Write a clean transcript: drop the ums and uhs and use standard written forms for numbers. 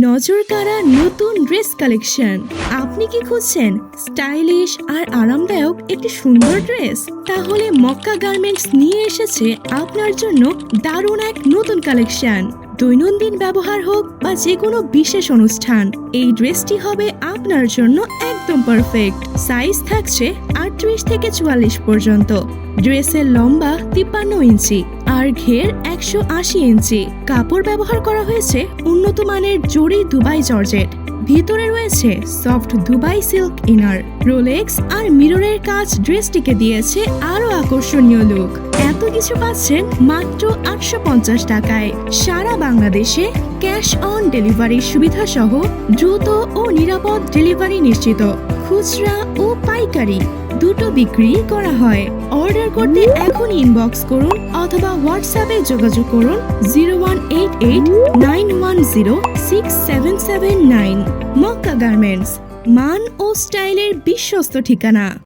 নজর কাড়া নতুন ড্রেস কালেকশন। আপনি কি খুঁজছেন স্টাইলিশ আর আরামদায়ক একটি সুন্দর ড্রেস? তাহলে মক্কা গার্মেন্টস নিয়ে এসেছে আপনার জন্য দারুণ এক নতুন কালেকশন। দৈনন্দিন ব্যবহার হোক বা যে কোনো বিশেষ অনুষ্ঠান, এই ড্রেসটি হবে আপনার জন্য একদম পারফেক্ট। সাইজ থাকছে 38 থেকে 44 পর্যন্ত। ড্রেসের লম্বা 53 ইঞ্চি আর ঘের 180 ইঞ্চি। কাপড় ব্যবহার করা হয়েছে উন্নত মানের জরি দুবাই জর্জেট। ভিতরে রয়েছে soft Dubai silk inner. Rolex আর মিররের কাজ ড্রেসটিকে দিয়েছে আরো আকর্ষণীয় লুক। এত কিছু পাচ্ছেন মাত্র 850 টাকায়। সারা বাংলাদেশে ক্যাশ অন ডেলিভারির সুবিধা সহ দ্রুত ও নিরাপদ ডেলিভারি নিশ্চিত। খুচরা ও পাইকারি দুটো বিক্রি করা হয়। অর্ডার করতে এখন ইনবক্স করুন অথবা হোয়াটসঅ্যাপে যোগাযোগ করুন 018891067779। মক্কা গার্মেন্টস, মান ও স্টাইলের বিশ্বস্ত ঠিকানা।